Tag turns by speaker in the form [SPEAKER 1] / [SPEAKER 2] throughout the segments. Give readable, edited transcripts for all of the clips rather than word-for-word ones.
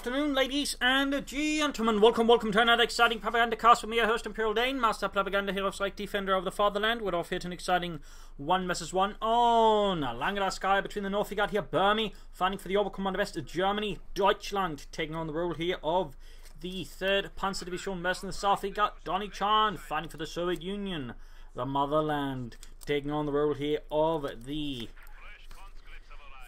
[SPEAKER 1] afternoon, ladies and gentlemen. Welcome to another exciting Propagandacast with me, your host, Imperial Dane, Master Propaganda Hero Strike Defender of the Fatherland. We're off here to an exciting 1 vs 1 on Langraskaya. Between the north, we got here Burmie fighting for the Oberkommando West of Germany. Deutschland taking on the role here of the 3rd Panzer Division. West in the south, we got Donniechan fighting for the Soviet Union. The motherland taking on the role here of the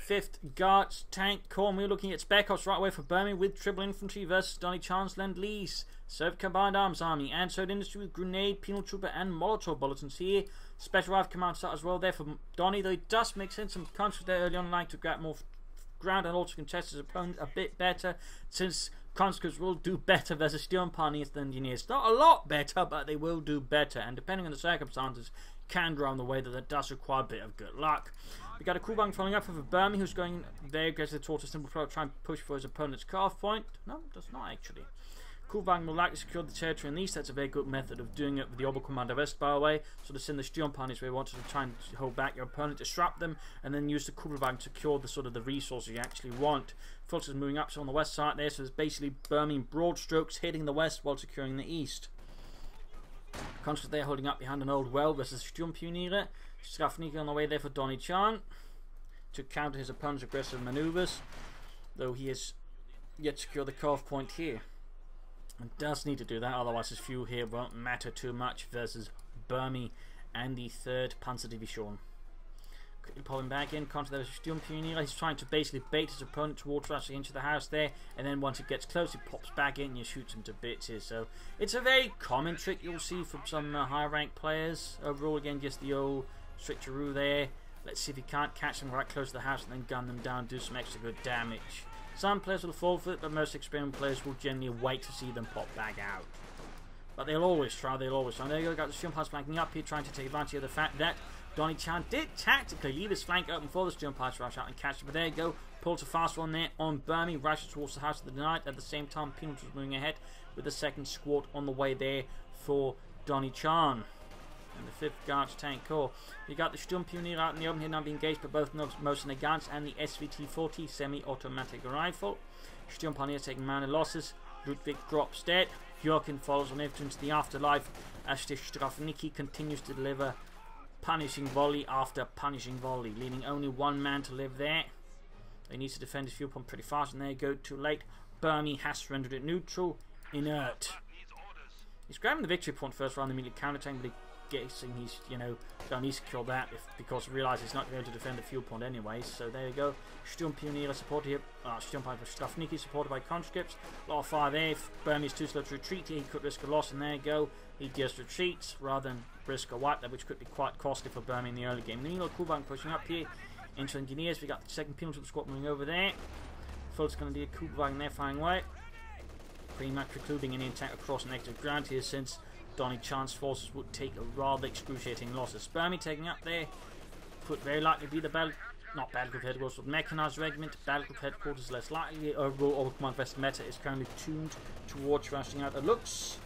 [SPEAKER 1] 5th Guards Tank Corps. We're looking at Spec Ops right away for Burmie with Triple Infantry versus Donniechan's Lend-Lease. Soviet Combined Arms Army and Soviet Industry with Grenade, Penal Trooper and Molotov Bulletins here. Special Rifle Command start as well there for Donnie, though it does make sense. Some countries there early on like to grab more ground and also contest his opponent a bit better, since conscripts will do better versus Sturmpaniers than engineers. Not a lot better, but they will do better, and depending on the circumstances, can go on the way that does require a bit of good luck. We got a Kubang following up with Burmie, who's going very aggressive towards a simple pro, trying to push for his opponent's cutoff point. No, does not actually. Kubang will likely secure the territory in the east. That's a very good method of doing it with the Oberkommando West, by the way. So to send the Sturmpaniers where you want to try and hold back your opponent, disrupt them, and then use the Kubang to secure the the resources you actually want. Fultz is moving up so on the west side there, so it's basically Burmie in broad strokes hitting the west while securing the east. Conscripts there holding up behind an old well versus Sturmpioniere. Strafniki on the way there for Donniechan to counter his opponent's aggressive maneuvers, though he has yet to secure the cutoff point here. And does need to do that, otherwise his fuel here won't matter too much versus Burmie and the 3rd Panzer Division. Quickly pulling back in, counter there with Sturmpioniere. He's trying to basically bait his opponent towards rushing into the house there, and then once it gets close, he pops back in and you shoot him to bits here. So it's a very common trick you'll see from some high ranked players. Overall, again, just the old switcheroo there. Let's see if he can't catch them right close to the house and then gun them down, do some extra good damage. Some players will fall for it, but most experienced players will generally wait to see them pop back out. But they'll always try, There you go, got the Sturmpaniers flanking up here, trying to take advantage of the fact that Donniechan did tactically leave his flank open for the Sturmpaniers to rush out and catch it. But there you go, pulls a fast one there on Burmie, rushes towards the house of the night. At the same time, Penal was moving ahead with the 2nd squad on the way there for Donniechan. And the 5th Guards Tank Corps. You got the Sturmpioniere out in the open here, now being engaged by both Mosin Guards and the SVT-40 semi-automatic rifle. Sturmpaniere taking minor losses. Ludwig drops dead. Joachim follows on into the afterlife as the Strafniki continues to deliver punishing volley after punishing volley, leaving only one man to live there. He needs to defend his fuel pump pretty fast, and there you go, too late. Burmie has rendered it neutral, inert. He's grabbing the victory point first round, immediately counterattacking, but guessing he's, don't need to secure that because he realises he's not going to be able to defend the fuel point anyway. So there you go. Sturmpioniere supported here. Sturmpanier Strafniki supported by conscripts. A lot of fire there. If Burmie's too slow to retreat here, he could risk a loss, and there you go. He just retreats rather than risk a wipe there, which could be quite costly for Burmie in the early game. Meanwhile, Kubang pushing up here into engineers. We got the 2nd Penal Squad moving over there. Fult's going to do a Kubang there, firing away. Pretty much precluding any attack across negative ground here, since Donniechan's forces would take a rather excruciating losses. Burmie taking up there could very likely be the not battle group headquarters, but mechanized regiment. Battle group headquarters less likely. Overall, Oberkommando West meta is currently tuned towards rushing out. It looks.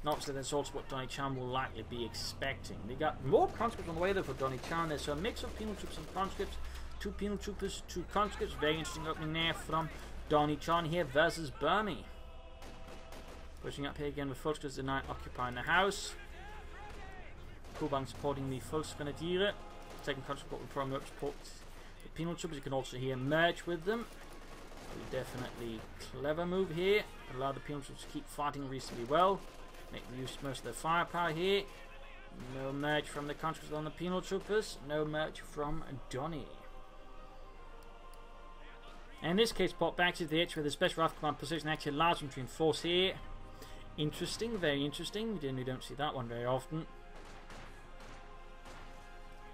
[SPEAKER 1] And obviously, that's also what Donniechan will likely be expecting. They got more conscripts on the way though for Donniechan. There's a mix of penal troops and conscripts. 2 penal troopers, 2 conscripts. Very interesting opening there from Donniechan here versus Burmie. Pushing up here again with Fultz because they're now occupying the house. Kubang supporting the Fultz Grenadiere. 2nd conscript will probably support the penal troopers. You can also here merge with them. Definitely clever move here. Allow the penal troops to keep fighting reasonably well. Make use of most of their firepower here. No merge from the conscripts on the penal troopers. No merge from Donnie. And in this case, pop back to the edge where the Special Rifle Command position actually allows them to enforce here. Interesting, very interesting. We don't see that one very often.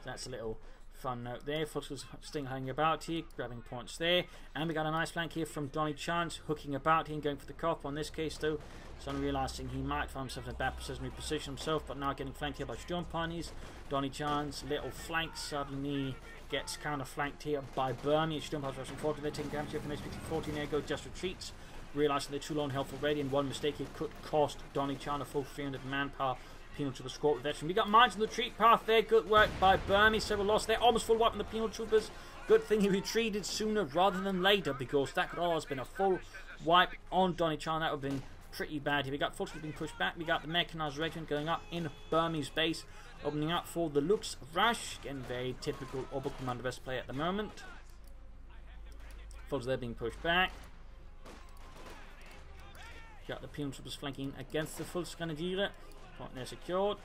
[SPEAKER 1] That's a little fun note there. Fultz was still hanging about here, grabbing points there. And we got a nice flank here from Donniechan, hooking about here and going for the cup. On this case, though, suddenly realising he might find himself in a bad position himself, but now getting flanked here by Sturmpaniers. Donniechan's little flank suddenly gets counter-flanked here by Burmie. Sturmpaniers rushing forward. They're taking damage here from SVT-40. There you go, just retreats. Realising they're too low on health already, and one mistake here could cost Donniechan a full 300 manpower. Penal Trooper squad with veteran. We got mines on the retreat path there. Good work by Burmie. Several lost there. Almost full wipe on the Penal Troopers. Good thing he retreated sooner rather than later, because that could always have been a full wipe on Donniechan. That would have been pretty bad here. We got fortunately being pushed back. We got the mechanized regiment going up in Burmie's base, opening up for the Lux rush. Again, very typical Oberkommando West play at the moment. Forces they're being pushed back. Got the penal troopers flanking against the Volksgrenadiere. Point there secured.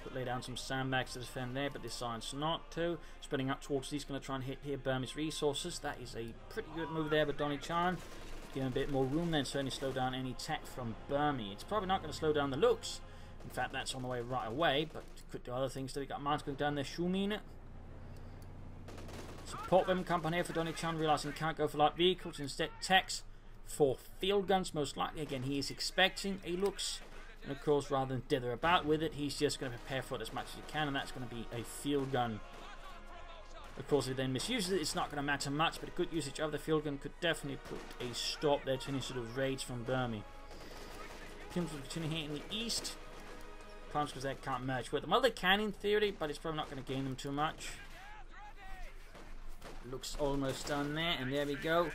[SPEAKER 1] Could lay down some sandbags to defend there, but decides not to. Spreading up towards these, going to try and hit here Burmese resources. That is a pretty good move there with Donniechan. Give him a bit more room then, certainly slow down any attack from Burmie. It's probably not going to slow down the Lux. In fact, that's on the way right away, but could do other things too. We got mines going down there, Shumine. Support weapon company here for Donniechan, realizing can't go for light vehicles, instead techs for field guns, most likely. Again, he is expecting a Lux, and of course, rather than dither about with it, he's just going to prepare for it as much as he can, and that's going to be a field gun. Of course, if he then misuses it, it's not going to matter much, but a good usage of the field gun could definitely put a stop there to any sort of raids from Burmie. Teams will continue here in the east. Problems because they can't merge with them. Well, they can in theory, but it's probably not going to gain them too much. Looks almost done there, and there we go.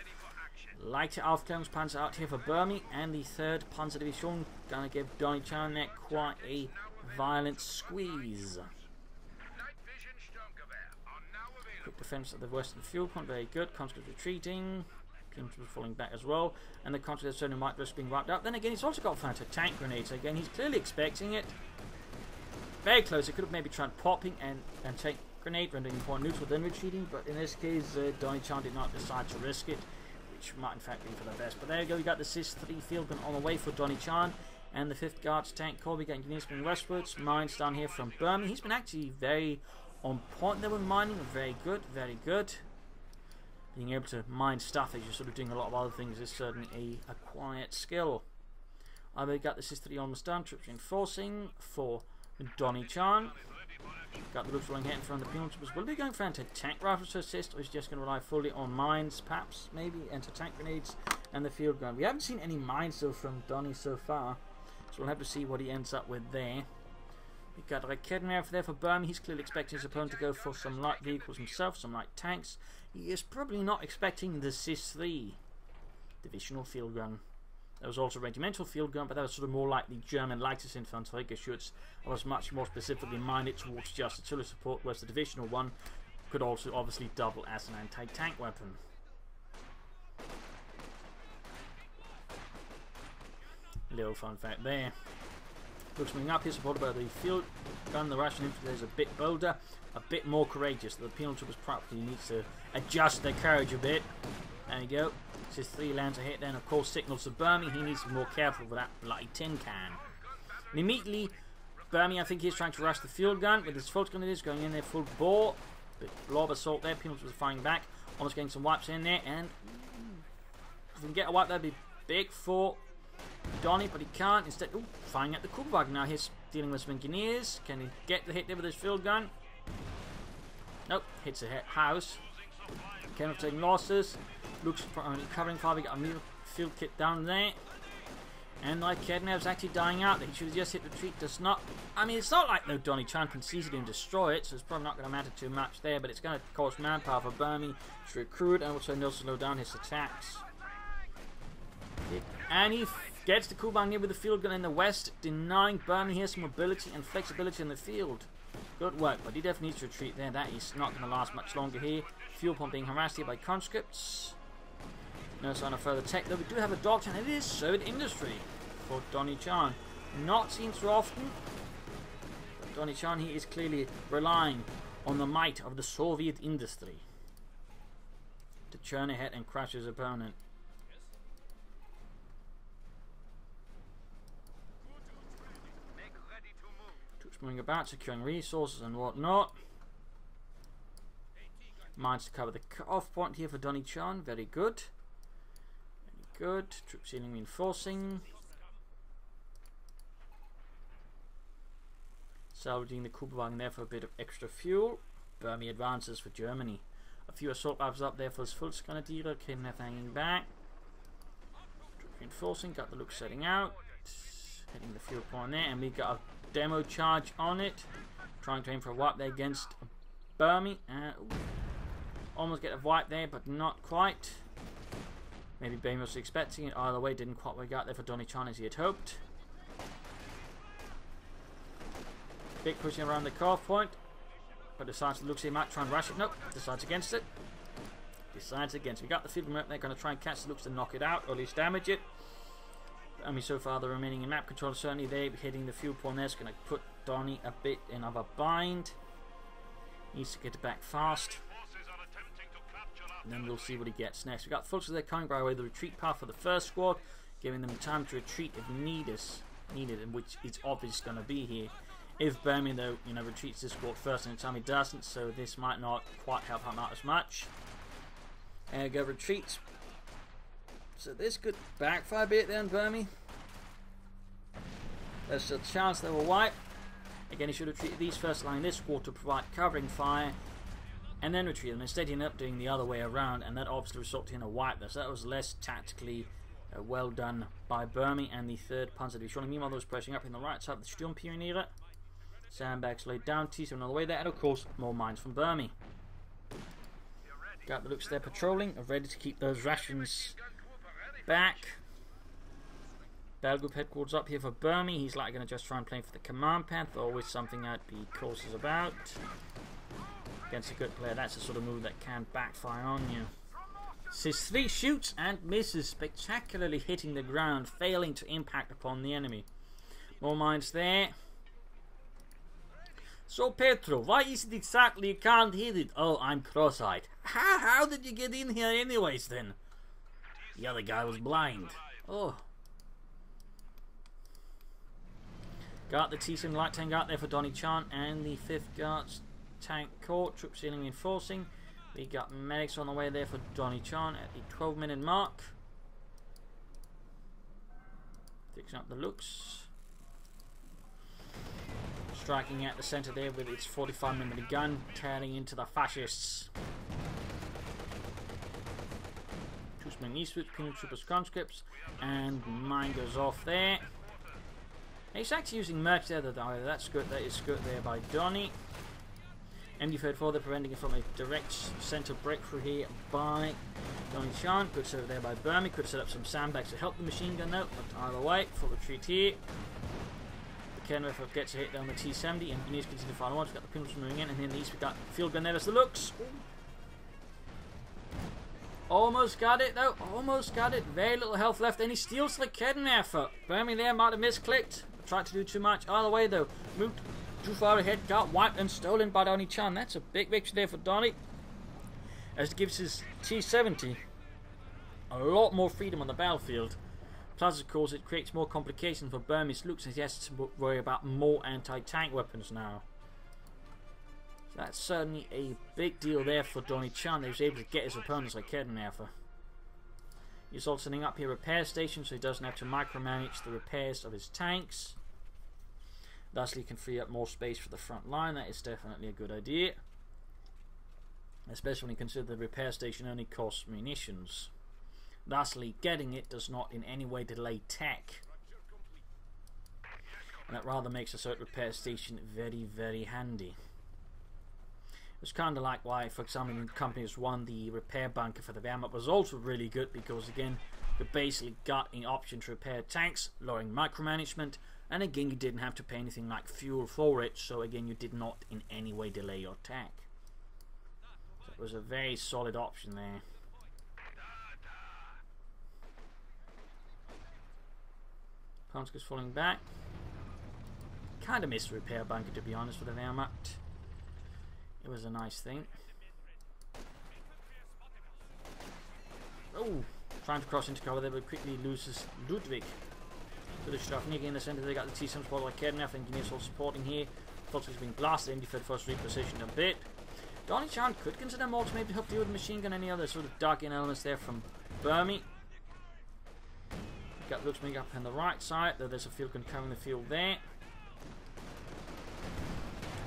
[SPEAKER 1] Lighter Aufklärungspanzer out here for Burmie, and the 3rd Panzer Division gonna give Donniechan there quite a violent squeeze. Quick defense of the western fuel point, very good. Conscripts retreating, Conscripts falling back as well, and the Conscripts certainly might risk being wiped out. Then again, he's also got Panther tank grenades. Again, he's clearly expecting it. Very close. He could have maybe tried popping and take grenade, rendering the point neutral, then retreating, but in this case, Donniechan did not decide to risk it, which might in fact be for the best. But there you go, we got the CIS-3 field gun on the way for Donniechan, and the 5th Guards tank corps. We got engineers moving westwards, mines down here from Burmie. He's been actually very on point there with mining, very good, very good. Being able to mine stuff as you're sort of doing a lot of other things is certainly a acquired skill. We got the CIS-3 almost done, troops reinforcing for Donniechan. Got the Lux rolling ahead in front of the penal troopers. Will be going for anti-tank rifles to assist, or is just going to rely fully on mines, perhaps, maybe, anti-tank grenades, and the field gun. We haven't seen any mines though from Donnie so far, so we'll have to see what he ends up with there. We got a Raketenwerfer there for Burmie. He's clearly expecting his opponent to go for some light vehicles himself, some light tanks. He is probably not expecting the CIS-3 divisional field gun. There was also a regimental field gun, but that was sort of more like the German lightest infantry geschütz. I was much more specifically minded towards just artillery support, whereas the divisional one could also obviously double as an anti-tank weapon. Little fun fact there. Looks moving up here, supported by the field gun. The Russian infantry is a bit bolder, a bit more courageous. The penal troopers probably needs to adjust their courage a bit. There you go. CIS-3 lands a hit, then of course signals to Burmie. He needs to be more careful with that bloody tin can. And immediately, Burmie, I think he's trying to rush the field gun with his Volksgrenadiers going in there full bore. Bit blob assault there. Penal troopers firing back, almost getting some wipes in there, and if we can get a wipe, that'd be big for Donnie, but he can't. Instead, firing at the Kubelwagen. Now he's dealing with some engineers. Can he get the hit there with his field gun? Nope, hits a house. Kenneth taking losses. Looks for only covering fire. We got a field kit down there. And like Kednev's actually dying out. He should have just hit retreat. Does not. I mean, it's not like no Donniechan can seize it and destroy it, so it's probably not going to matter too much there. But it's going to cost manpower for Burmie to recruit, and also no slow down his attacks. And he gets the Kubang here with the field gun in the west, denying Burmie here some mobility and flexibility in the field. Good work, but he definitely needs to retreat there. That is not going to last much longer here. Fuel pump being harassed here by conscripts. No sign of further tech, though we do have a doctrine. It is Soviet industry for Donniechan. Not seen so often. But Donniechan, he is clearly relying on the might of the Soviet industry to churn ahead and crush his opponent. Troops moving about, securing resources and whatnot. Mines to cover the cut-off point here for Donniechan. Very good. Good. Troop ceiling reinforcing. Salvaging the Kubelwagen there for a bit of extra fuel. Burmie advances for Germany. A few assault rifles up there for his Volksgrenadiere. Kidnap hanging back. Troop reinforcing. Got the look setting out. Hitting the field point there. And we got a demo charge on it. Trying to aim for a wipe there against Burmie. Almost get a wipe there, but not quite. Maybe Burmie was expecting it. Either way, didn't quite work out there for Donniechan as he had hoped. Big pushing around the carve point. But decides to look, he might try and rush it. Nope, decides against it. Decides against it. We got the field remote. They're going to try and catch the looks to knock it out, or at least damage it. I mean, so far, the remaining in map control, certainly they hitting the fuel point there. It's going to put Donnie a bit in of a bind. Needs to get it back fast. And then we'll see what he gets next. We got Fultz there coming by way of the retreat path for the first squad, giving them time to retreat if needed, and which it's obvious going to be here. If Burmie, though, retreats this squad first, and Tommy doesn't, so this might not quite help him out as much. And go retreat. So this could backfire a bit then, Burmie. There's a chance they will wipe. Again, he should have treated these first line this squad to provide covering fire, and then retreat them. Instead, he ended up doing the other way around, and that obviously resulted in a wipe there. So that was less tactically well done by Burmie and the 3rd Panzer Division. Meanwhile, those pressing up in the right side of the Sturmpionierer. Sandbags laid down, T7 on the way there, and of course, more mines from Burmie. Got the looks there patrolling, ready to keep those rations back. Battle Group headquarters up here for Burmie. He's likely going to just try and play for the Command Panther, always something I'd be cautious about. Against a good player, that's the sort of move that can backfire on you. Says 3 shoots and misses, spectacularly hitting the ground, failing to impact upon the enemy. More mines there. So Petro, why is it exactly you can't hit it? Oh, I'm cross-eyed. How did you get in here anyways then? The other guy was blind. Oh. Got the T7 light tank out there for Donniechan and the 5th Guards tank corps. Troops healing reinforcing. We got medics on the way there for Donniechan at the 12-minute mark. Fixing up the looks. Striking at the centre there with its 45mm gun, tearing into the fascists. Two-man eastward, Penal Troopers conscripts, and mine goes off there. He's actually using mercs there, though. That's good. That is good there by Donnie. MD34, they're preventing it from a direct centre breakthrough here by Donniechan. Good setup there by Burmie. Could set up some sandbags to help the machine gun out, but either way, full retreat here. Kenworth gets a hit down the T70, and Engineers continue to follow on. We've got the Pinners moving in, and then the east we've got field gun there as the looks. Almost got it though, almost got it. Very little health left, and he steals the Kidnapper. Burmie there might have misclicked, tried to do too much. Either way though, moved too far ahead, got wiped and stolen by Donniechan. That's a big victory there for Donnie, as it gives his T70 a lot more freedom on the battlefield. Plus, of course, it creates more complications for Burmie's looks, as he has to worry about more anti-tank weapons now. So that's certainly a big deal there for Donniechan. He was able to get his opponents like Kedenaffer. He's also setting up here a repair station, so he doesn't have to micromanage the repairs of his tanks. Thusly, he can free up more space for the front line. That is definitely a good idea, especially when you consider the repair station only costs munitions. Thusly, getting it does not in any way delay tech, and that rather makes a certain repair station very, very handy. It's kind of like why, for example, companies won the repair bunker for the Wehrmacht was also really good, because again, you basically got an option to repair tanks, lowering micromanagement, and again, you didn't have to pay anything like fuel for it, so again, you did not in any way delay your tech. So it was a very solid option there. Panzer's falling back. Kind of missed the repair bunker, to be honest, for the Wehrmacht. It was a nice thing. Oh, trying to cross into cover there, but quickly loses Ludwig. So the Strafnig in the centre, they got the T-Sim spot like Kednaf, Engineers all supporting here. Volkswagen's being blasted, MD first repositioned a bit. Donniechan could consider more to maybe help deal with the machine gun, any other sort of dark in elements there from Burmie. Got looks moving up on the right side, though there's a field gun covering the field there.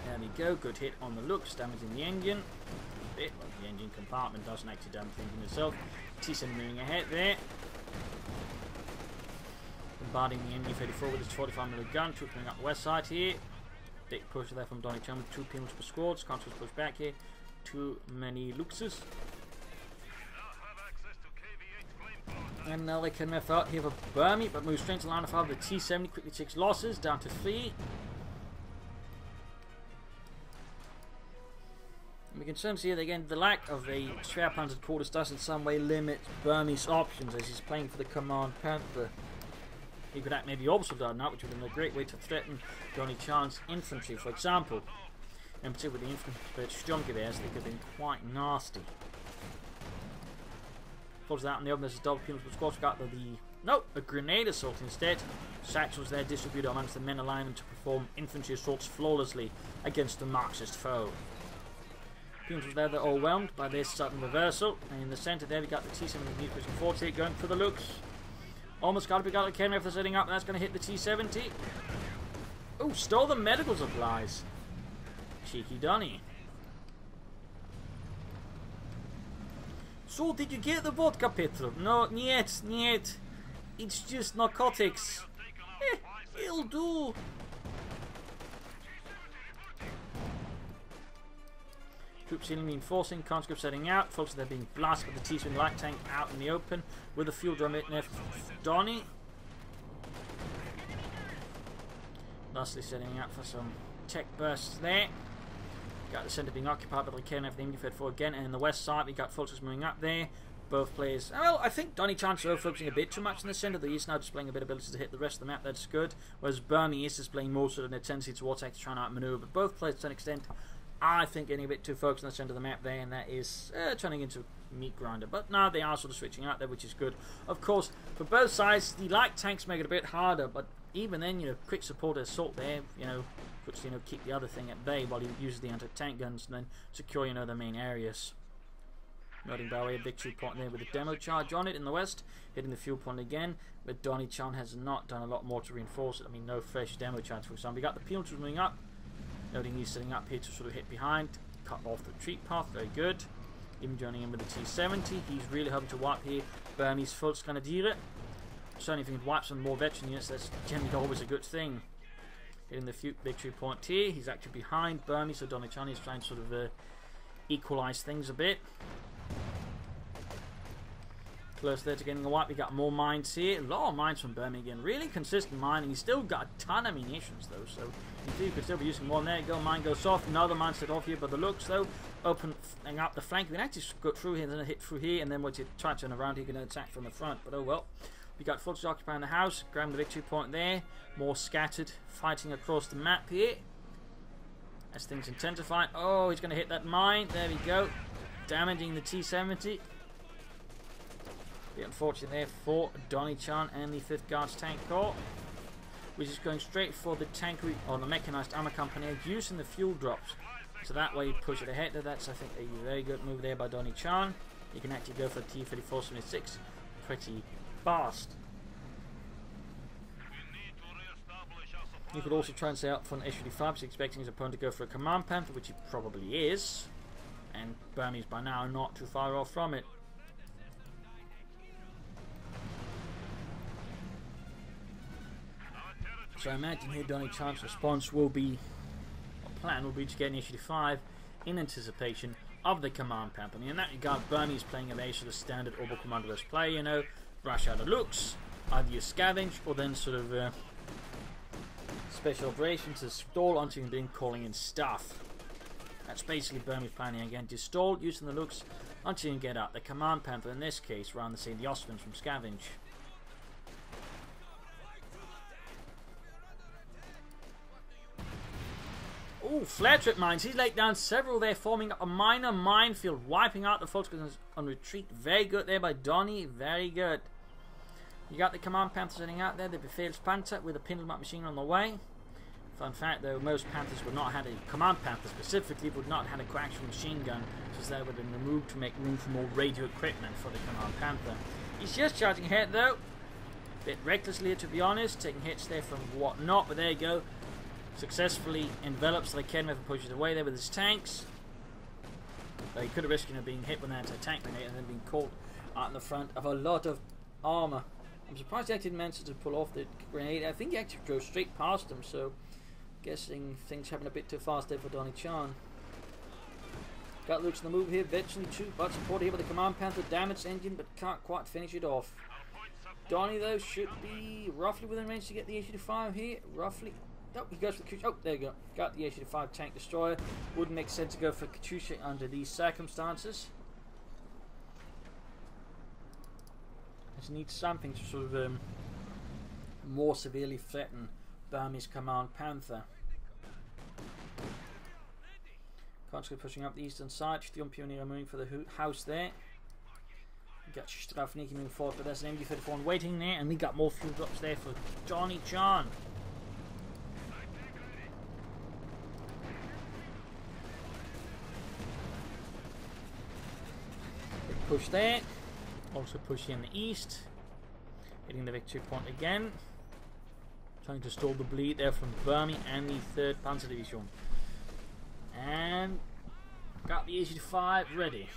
[SPEAKER 1] There we go, good hit on the looks, damaging the engine. A bit, well, the engine compartment doesn't actually damage the engine itself. T-Sim moving ahead there. Bombarding the MD34 with his 45mm gun, trooping up the west side here. Big push there from Donniechan with 2 penals per squad. Conscious push back here. Too many luxes. And now they can move out here for Burmie, but moves straight to line of fire. The T-70 quickly takes losses, down to 3. We can certainly see that again, the lack of a spare Panther quarters does in some way limit Burmie's options as he's playing for the Command Panther. He could act maybe also done that, which would have been a great way to threaten Donniechan's infantry, for example. In particular, the infantry Sturmgewehrs, they could have been quite nasty. Close that, and the other there's a double penal squad. Got a grenade assault instead. Satchels there distributed amongst the men allowing them to perform infantry assaults flawlessly against the Marxist foe. Penals was there, they're overwhelmed by this sudden reversal. And in the centre there, we got the T-70 Nucleus and 48 going for the looks. Almost got to be got the Kenref for setting up, and that's going to hit the T-70. Oh, stole the medical supplies. Cheeky Donny. So, did you get the vodka, Petro? No, niet. It's just narcotics. It'll do. Troops healing reinforcing, conscripts setting out. Folks, they're being blasted with the T-70 light tank out in the open with a fuel drum hitting Donny. Lastly, setting out for some tech bursts there. Got the centre being occupied by the KNF, the Fed 4 again, and in the west side we got Fulters moving up there. Both players, well, I think Donniechan's focusing a bit too much in the centre. He is now displaying a bit of ability to hit the rest of the map, that's good. Whereas Burmie is displaying more sort of a tendency towards actually trying to outmaneuver. But both players to an extent, I think, getting a bit too focused on the centre of the map there, and that is turning into meat grinder. But now they are sort of switching out there, which is good. Of course, for both sides, the light tanks make it a bit harder, but even then, quick support assault there, which keep the other thing at bay while he uses the anti-tank guns and then secure the main areas. Noting by way of victory point there with a demo charge on it in the west, hitting the fuel point again, but Donniechan has not done a lot more to reinforce it. I mean, no fresh demo charge, for example. We got the penalties moving up, noting he's setting up here to sort of hit behind, cut off the retreat path, very good. Even joining in with the T-70, he's really hoping to wipe here Burmie's Volksgrenadiere. Certainly if he can wipe some more veteran units, that's generally always a good thing. Hitting the victory point here, he's actually behind Burmie, so Donniechan is trying to sort of equalise things a bit. Close there to getting a wipe. We got more mines here. A lot of mines from Burmie again. Really consistent mining. He's still got a ton of munitions though, so you could still be using more. There you go. Mine goes off. Another mine set off here by the looks though. Opening up the flank. You can actually go through here and then hit through here, and then once you try to turn around, you can attack from the front. But oh well. We got forces occupying the house. Grabbing the victory point there. More scattered fighting across the map here. As things intensify. Oh, he's going to hit that mine. There we go. Damaging the T-70. Unfortunate there for Donniechan and the 5th Guards Tank Corps, which is going straight for the tankery or the mechanised armor company, using the fuel drops. So that way you push it ahead. That's, I think, a very good move there by Donniechan. You can actually go for T-3476 pretty fast. You could also try and set up for an S-35, expecting his opponent to go for a Command Panther, which he probably is. And Burmie's by now not too far off from it. So I imagine here Donniechan's response will be, or plan will be to get an S-35 in anticipation of the Command Panther. And in that regard, Burmie is playing a very sort of standard Orbital Commanderless play, rush out of looks, either you scavenge or then sort of special operations to stall until you're calling in stuff. That's basically Burmie's planning again, to stall using the looks until you get out. The Command Panther in this case, rather than say the Austrians from scavenge. Oh, flare trip mines. He's laid down several there, forming up a minor minefield, wiping out the Volksgrenadiers on retreat. Very good there by Donny. Very good. You got the Command Panther sitting out there, the Befehls Panther with a Pindelmark machine on the way. Fun fact though, most Panthers would not have had a Command Panther specifically, would not have had a coaxial machine gun, so that would have been removed to make room for more radio equipment for the Command Panther. He's just charging ahead though. Bit recklessly to be honest, taking hits there from whatnot, but there you go. Successfully envelops the Kenref and pushes away there with his tanks. But he could have risked being hit with an anti-tank grenade and then being caught out in the front of a lot of armour. I'm surprised he actually managed to pull off the grenade. I think he actually drove straight past him, so guessing things happened a bit too fast there for Donniechan. Got looks in the move here, virtually 2 but support here with the Command Panther, damaged engine, but can't quite finish it off. Donnie, though, should be roughly within range to get the H-85 here. Roughly. Oh, he goes for the Katyusha. Oh, there you go. Got the H-85 tank destroyer. Wouldn't make sense to go for Katyusha under these circumstances. Just need something to sort of more severely threaten Burmese command Panther. Conscript pushing up the eastern side. Sturm Pioneer moving for the house there. We got Strafniki moving forward, but there's an MD-34 waiting there, and we got more fuel drops there for Donniechan. Big push there. Also pushing in the east. Hitting the victory point again. Trying to stall the bleed there from Burmie and the 3rd Panzer Division. And got the H-85 ready.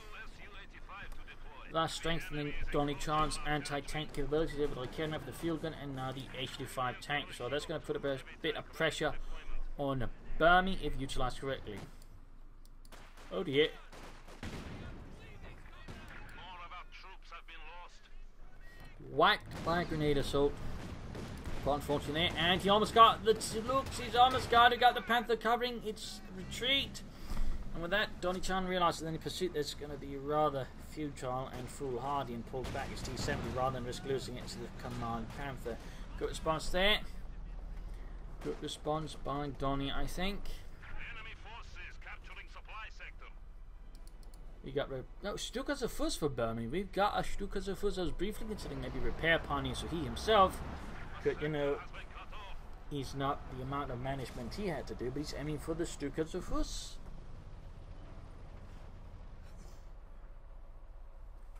[SPEAKER 1] That's strengthening Donniechan's anti-tank capabilities there with the Arcane for the field gun and now the H-85 tank. So that's going to put a bit of pressure on Burmie if utilised correctly. Oh dear. Whacked by a grenade assault. Quite unfortunate there, and he almost got the looks. He's almost got the Panther covering its retreat, and with that, Donniechan realizes that any pursuit that's going to be rather futile and foolhardy, and pulls back his T-70 rather than risk losing it to the command Panther. Good response there. Good response by Donnie, I think.
[SPEAKER 2] Enemy forces capturing supply sector.
[SPEAKER 1] We got Stukas of Fuss for Burmie. We've got a Stukas of Fuss. I was briefly considering maybe repair pioneer, so he himself could, you know, he's not the amount of management he had to do, but he's aiming for the Stukas of Fuss.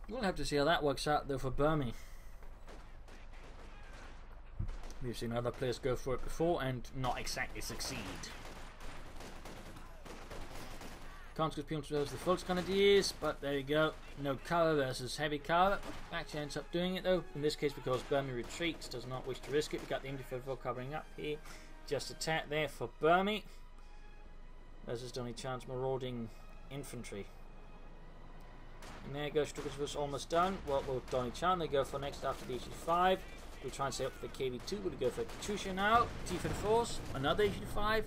[SPEAKER 1] We'll have to see how that works out though for Burmie. We've seen other players go for it before and not exactly succeed. Conscript Penal Trooper versus the Volksgrenadiers, but there you go. No cover versus heavy cover. Actually ends up doing it though, in this case because Burmie retreats, does not wish to risk it. We got the MD-34 covering up here. Just attack there for Burmie. Versus Donniechan's marauding infantry. And there goes Stukas almost done. What will Donniechan they go for next after the H-85? We'll try and stay up for the KV-2. We'll go for Katyusha now. T-34s, another H-85.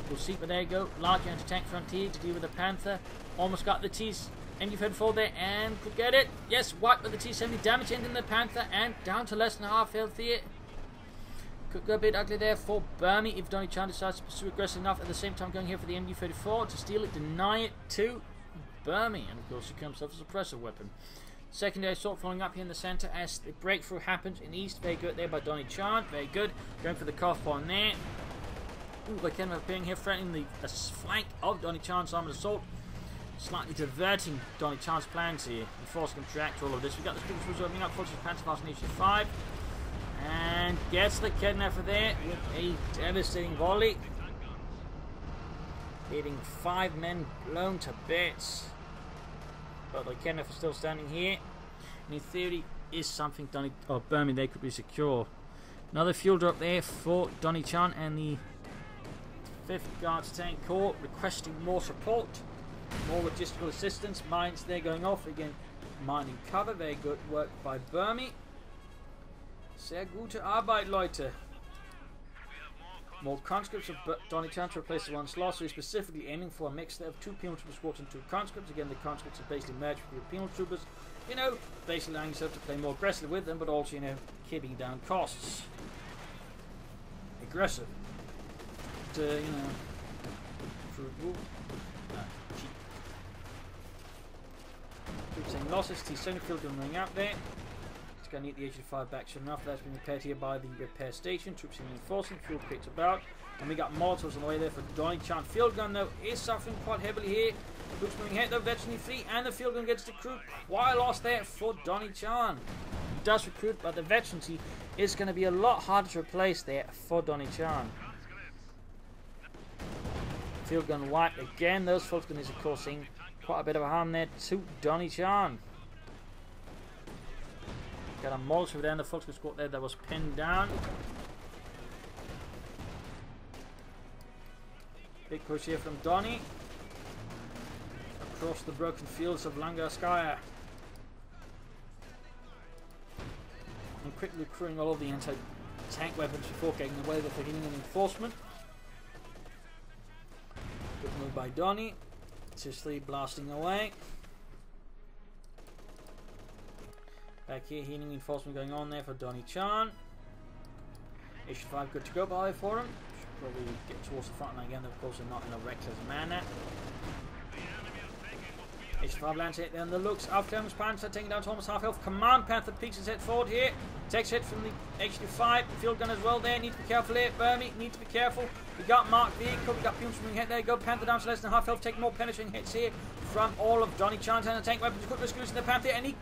[SPEAKER 1] We'll see, but there you go. Large anti-tank frontier to deal with the Panther. Almost got the MD-34 there and could get it. Yes, wiped with the T-70. Damage ending the Panther and down to less than half health here. Could go a bit ugly there for Burmie if Donniechan decides to pursue aggressive enough. At the same time going here for the MD-34 to steal it, deny it to Burmie. And of course he comes off as a suppressive weapon. Secondary assault following up here in the centre as the breakthrough happens in the east. Very good there by Donniechan. Very good. Going for the cough on there. Ooh, by Ken appearing here, threatening the flank of Donniechan's armoured assault. Slightly diverting Donniechan's plans here and forcing him to react to all of this. We've got the Stukas opening up, forces Panther fast in H-5. And gets the kidnapper there with a devastating volley. Hitting 5 men blown to bits. But the kidnapper still standing here. And in theory, is something Burmie they could be secure. Another fuel drop there for Donniechan and the 5th Guards Tank Corps requesting more support, more logistical assistance. Mines there going off again, mining cover. Very good work by Burmie. Sehr gute Arbeit, Leute. More conscripts of Donniechan to replace the ones lost. So he's specifically aiming for a mix there of 2 penal troopers squads and 2 conscripts. Again, the conscripts are basically merged with the penal troopers. You know, basically allowing yourself to play more aggressively with them, but also, you know, keeping down costs. Aggressive. You know, cheap. Troops saying losses. T-70 field going out there. It's going to need the H-85 back soon enough. That's been repaired here by the repair station. Troops in reinforcing. Fuel crates about. And we got Molotovs on the way there for Donniechan. Field gun though is suffering quite heavily here. Troops moving ahead though. Veteran free, and the field gun gets the crew. Quite a loss there for Donniechan. He does recruit, but the veterancy is going to be a lot harder to replace there for Donniechan. Field gun wiped again. Those Volksgrenadiers are causing quite a bit of harm there to Donniechan. Got a Molotov there in the Volksgrenadier squad there that was pinned down. Big push here from Donnie across the broken fields of Langraskaya. And quickly accruing all of the anti-tank weapons before getting away with the hitting and enforcement. Good move by Donnie. Sicily blasting away. Back here, healing reinforcement going on there for Donniechan. H5 good to go by for him. Should probably get towards the front line again, of course, they're not in a reckless manner. H5 lands hit there on the looks. Afterwards, Panther taking down to almost half health. Command Panther peeks his head forward here. Takes hit from the H5. Field gun as well there. Need to be careful here. Burmie, need to be careful. We got Mark vehicle. We got Pums from hit. There you go. Panther down to less than half health. Taking more penetrating hits here from all of Donniechan's and the tank weapons. Quick rescues in the Panther, and he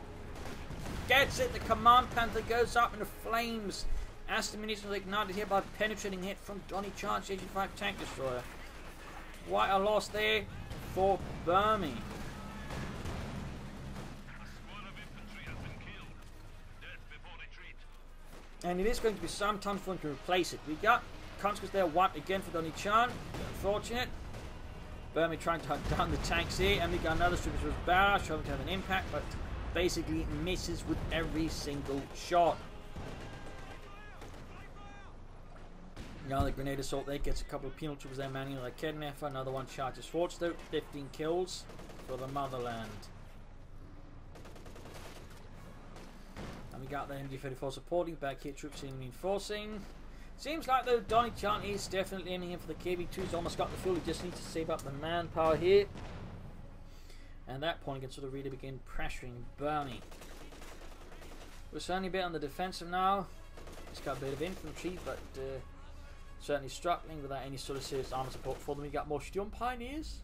[SPEAKER 1] gets it. The Command Panther goes up in the flames. As the munitions are ignited here by a penetrating hit from Donniechan's H5 tank destroyer. Quite a loss there for Burmie. And it is going to be some time for him to replace it. We got conscripts there wiped again for Donniechan. Unfortunate. Burmie trying to hunt down the tanks here. And we got another Stripper's barrage trying to have an impact, but basically misses with every single shot. Now the grenade assault there gets a couple of penal troopers there manning like Kednefer. Another one charges forwards though. 15 kills for the motherland. And we got the MG-34 supporting back here, troops in reinforcing. Seems like though Donniechan is definitely aiming in for the KB2's almost got the fuel. He just needs to save up the manpower here. And at that point he can sort of really begin pressuring Burmie. We're certainly a bit on the defensive now. He's got a bit of infantry, but certainly struggling without any sort of serious armor support for them. We got more Sturm Pioneers.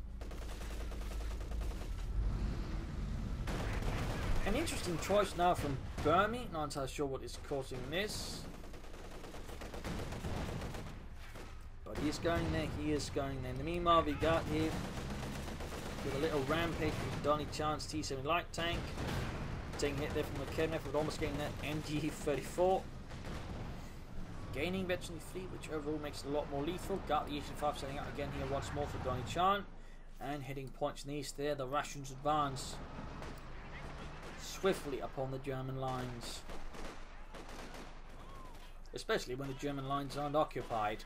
[SPEAKER 1] An interesting choice now from Burmie. Not entirely sure what is causing this. But he is going there, he is going there. In the meanwhile, we got here with a little rampage from Donniechan's T7 light tank. Taking a hit there from the Kednefer, but almost getting that MG-34. Gaining veteran fleet, which overall makes it a lot more lethal. Got the H5 setting up again here once more for Donniechan. And hitting points in the east there. The Russians advance swiftly upon the German lines. Especially when the German lines aren't occupied.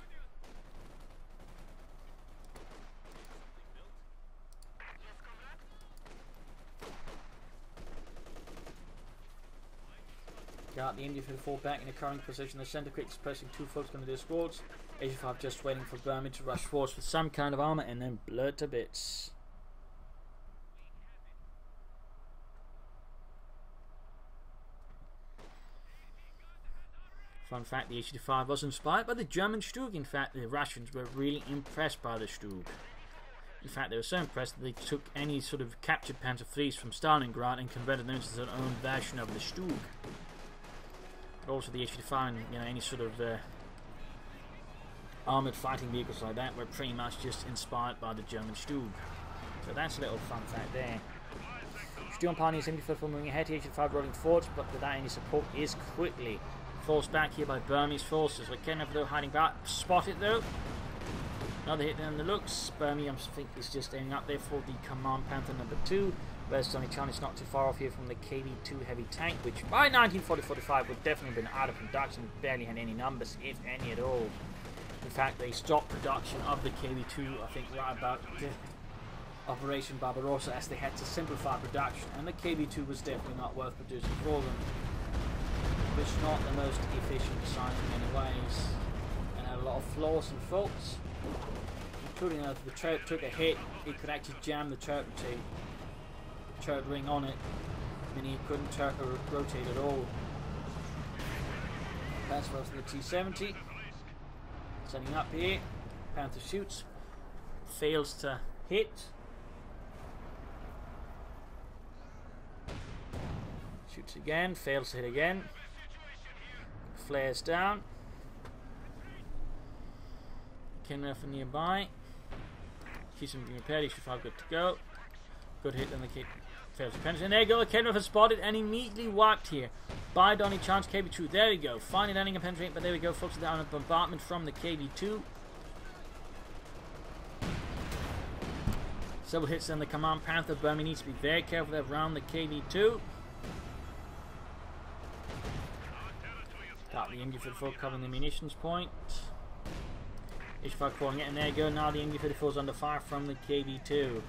[SPEAKER 1] Got the MG-34 back in the current position. The center quick is pressing 2 folks going to their squads. H5 just waiting for Burmie to rush forwards with some kind of armor and then blow it to bits. Fun fact, the H-85 was inspired by the German Stug. In fact, the Russians were really impressed by the Stug. In fact, they were so impressed that they took any sort of captured Panther fleets from Stalingrad and converted them into their own version of the Stug. But also the H-85 and any sort of armoured fighting vehicles like that were pretty much just inspired by the German Stug. So that's a little fun fact there. Sturm Pioneers MG-34 moving ahead, the H-85 rolling forwards, but without any support is quickly forced back here by Burmese forces. With Kednefer though hiding back, spotted though. Another hit on the looks. Burmie, I think, is just aiming up there for the Command Panther number 2. Whereas Donniechan is not too far off here from the KB2 heavy tank, which by 1940-45 would definitely have been out of production, barely had any numbers, if any at all. In fact, they stopped production of the KB2, I think, right about Operation Barbarossa, as they had to simplify production, and the KB2 was definitely not worth producing for them. Which is not the most efficient design in many ways, and had a lot of flaws and faults, including if the turret took a hit, it could actually jam the turret ring on it, meaning it couldn't turret or rotate at all. That's for the T-70. Setting up here, Panther shoots, fails to hit. Shoots again, fails to hit again. Flares down. Kednefer nearby. Keeps him being repaired, H-5 good to go. Good hit, then the kid fails to penetrate. And there you go, the Kednefer spotted and immediately wiped here by Donniechan's KB2. There we go, finally landing a penetrate, but there we go, folks, down a bombardment from the KB2. Several hits on the Command Panther. Burmie needs to be very careful there around the KB2. Got the Indy 54 covering the munitions point. H5 calling it, and there you go. Now the Indy 54 is under fire from the KV2.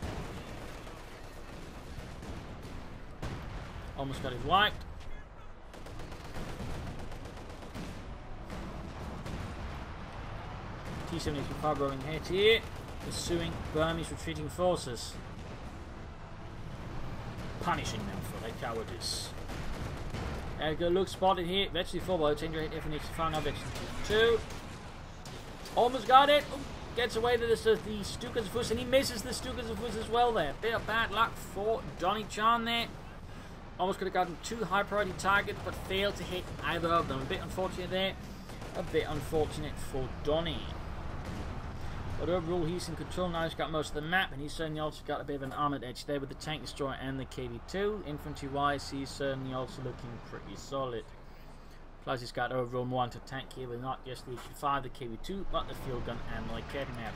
[SPEAKER 1] Almost got his wiped. T-75 rolling ahead here, pursuing Burmese retreating forces, punishing them for their cowardice. There we go, look spotted here. Veteran 4 by Tinder hit F-85, now Veteran 2. Almost got it. Ooh, gets away with the Stukas of Fuss, and he misses the Stukas of Fuss as well there. Bit of bad luck for Donniechan there. Almost could have gotten 2 high priority targets, but failed to hit either of them. A bit unfortunate there. A bit unfortunate for Donnie. But overall, he's in control now. He's got most of the map, and he's certainly also got a bit of an armoured edge there with the tank destroyer and the KV2. Infantry-wise, he's certainly also looking pretty solid. Plus, he's got overall more into tank here with not just the HQ5, the KV2, but the field gun and the Langraskaya.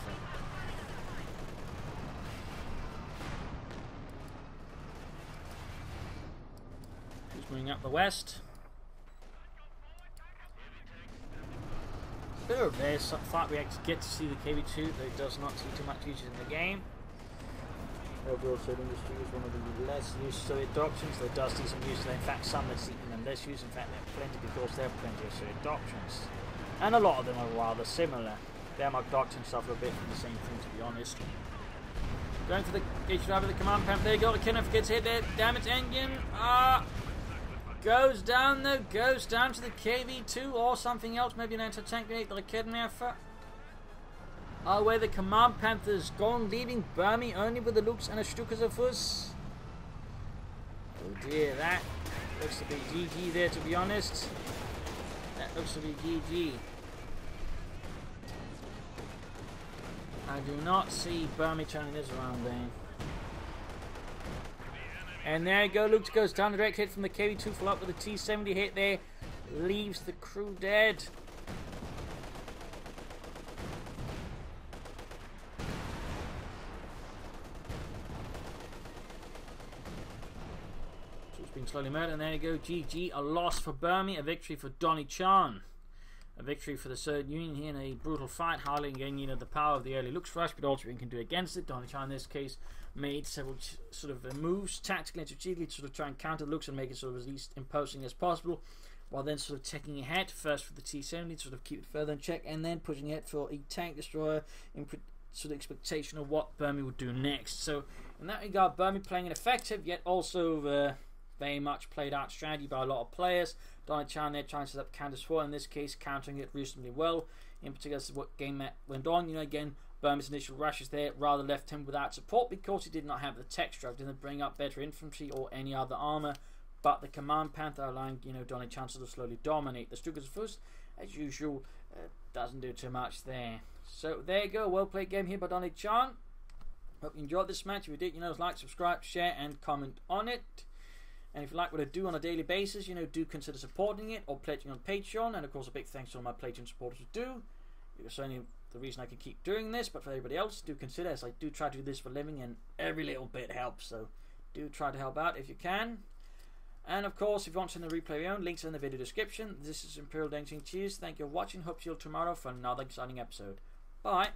[SPEAKER 1] He's moving up the west. Bit of there, so far we actually get to see the KV2, though it does not see too much usage in the game. Overall, Soviet industry is one of the less used Soviet doctrines. There does see some use there. In fact, some that see them less use. In fact, there are plenty because there are plenty of Soviet doctrines. And a lot of them are rather similar. Their mock doctrines suffer a bit from the same thing, to be honest. Going for the H5 of the command pump. There you go, the Kenneth gets hit there. Damn it, engine. Goes down though, goes down to the KV2 or something else, maybe an anti-tank grenade, the Langraskaya. Where the command Panther's gone, leaving Burmie only with the looks and a Stukas of Fuss. Oh dear, that looks to be GG there, to be honest. That looks to be GG. I do not see Burmie turning this around there. And there you go, Luke goes down, the direct hit from the KV2, full up with a T-70 hit there, leaves the crew dead. So it's been slowly murdered, and there you go, GG, a loss for Burmie, a victory for Donniechan. A victory for the Soviet Union here in a brutal fight, hardly again, you know, the power of the early Lux rush, but also we can do against it. Donniechan in this case made several sort of moves tactically and strategically to sort of try and counter Lux and make it sort of as least imposing as possible, while then sort of taking ahead first for the T-70 to sort of keep it further in check, and then pushing ahead for a tank destroyer in sort of expectation of what Burmie would do next. So in that regard, Burmie playing an effective yet also very much played out strategy by a lot of players. Donniechan there trying to set up counter support, in this case countering it reasonably well. In particular, this is what game went on. You know, again, Burmie's initial rushes there rather left him without support because he did not have the tech structure, didn't bring up better infantry or any other armor. But the command Panther allowing, you know, Donniechan to slowly dominate. The Stukas of Fuss, as usual, doesn't do too much there. So there you go, well played game here by Donniechan. Hope you enjoyed this match. If you did, you know, like, subscribe, share, and comment on it. And if you like what I do on a daily basis, you know, do consider supporting it or pledging on Patreon. And of course, a big thanks to all my Patreon supporters who do. It's only the reason I can keep doing this, but for everybody else, do consider, as I do try to do this for a living, and every little bit helps. So do try to help out if you can. And of course, if you want to see the replay of your own, links are in the video description. This is Imperial Donniechan. Cheers, thank you for watching. Hope to see you tomorrow for another exciting episode. Bye.